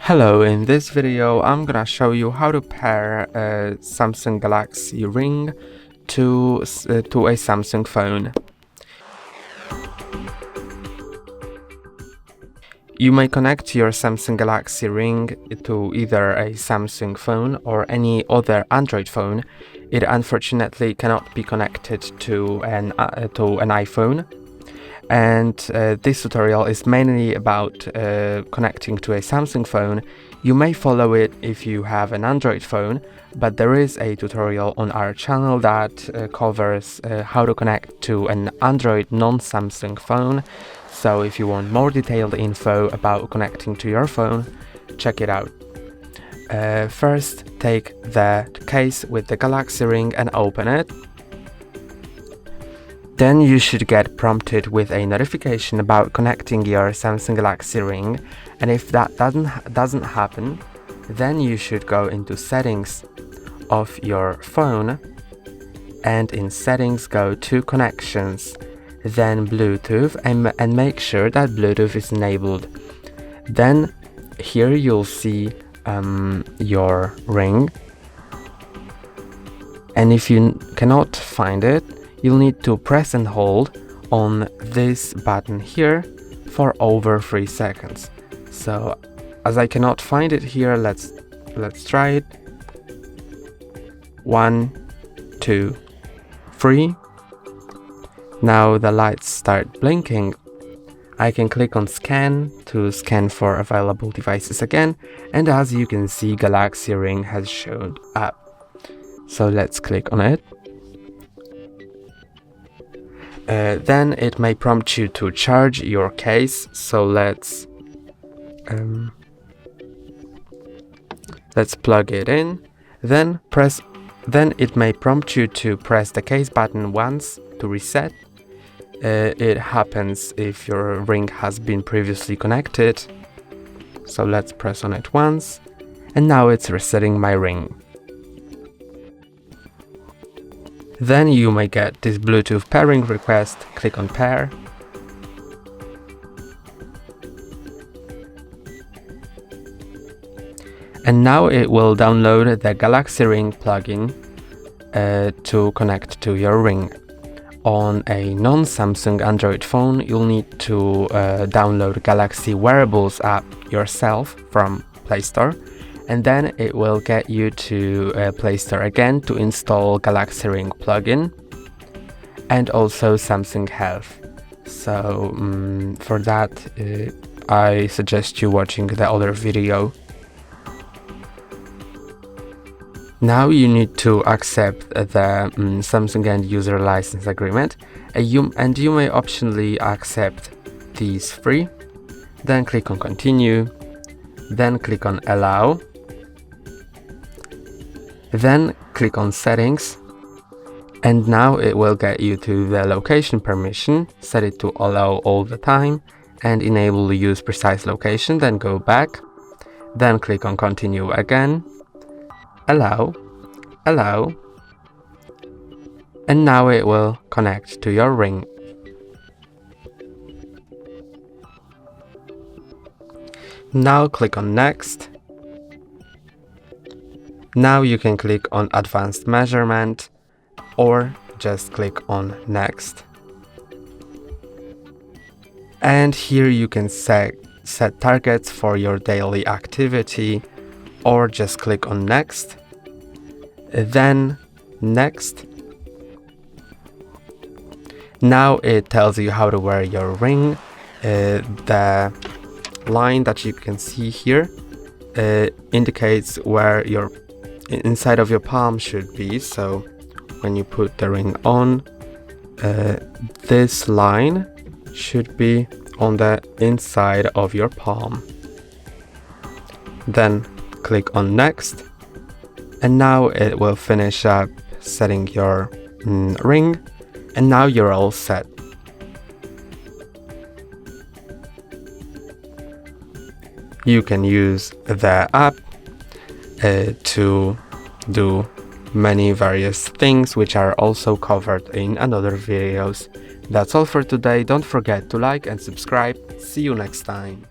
Hello, in this video I'm gonna show you how to pair a Samsung Galaxy Ring to a Samsung phone. You may connect your Samsung Galaxy Ring to either a Samsung phone or any other Android phone. It unfortunately cannot be connected to an iPhone. And this tutorial is mainly about connecting to a Samsung phone. You may follow it if you have an Android phone, but there is a tutorial on our channel that covers how to connect to an Android non-Samsung phone. So if you want more detailed info about connecting to your phone, check it out. First, take the case with the Galaxy Ring and open it. Then you should get prompted with a notification about connecting your Samsung Galaxy Ring, and if that doesn't happen, then you should go into settings of your phone, and in settings go to connections, then Bluetooth, and make sure that Bluetooth is enabled. Then here you'll see your ring, and if you cannot find it, you'll need to press and hold on this button here for over 3 seconds. So as I cannot find it here, let's try it. 1, 2, 3. Now the lights start blinking. I can click on scan to scan for available devices again, and as you can see, Galaxy Ring has shown up. So let's click on it. Then it may prompt you to charge your case, so let's plug it in. Then it may prompt you to press the case button once to reset. It happens if your ring has been previously connected. So let's press on it once, and now it's resetting my ring. Then you may get this Bluetooth pairing request. Click on pair. And now it will download the Galaxy Ring plugin to connect to your ring. On a non-Samsung Android phone, you'll need to download Galaxy Wearables app yourself from Play Store. And then it will get you to Play Store again to install Galaxy Ring plugin and also Samsung Health. So for that, I suggest you watching the other video. Now you need to accept the Samsung End User License Agreement, and you may optionally accept these 3. Then click on Continue, then click on Allow. Then click on Settings, and now it will get you to the location permission. Set it to allow all the time and enable use precise location. Then go back, then click on Continue again, allow, and now it will connect to your ring. Now click on Next. Now you can click on Advanced Measurement or just click on Next. And here you can set targets for your daily activity, or just click on Next, then Next. Now it tells you how to wear your ring. The line that you can see here indicates where your inside of your palm should be. So when you put the ring on, this line should be on the inside of your palm. Then click on Next, and now it will finish up setting your ring, and now you're all set. You can use the app to do many various things, which are also covered in another videos. That's all for today. Don't forget to like and subscribe. See you next time.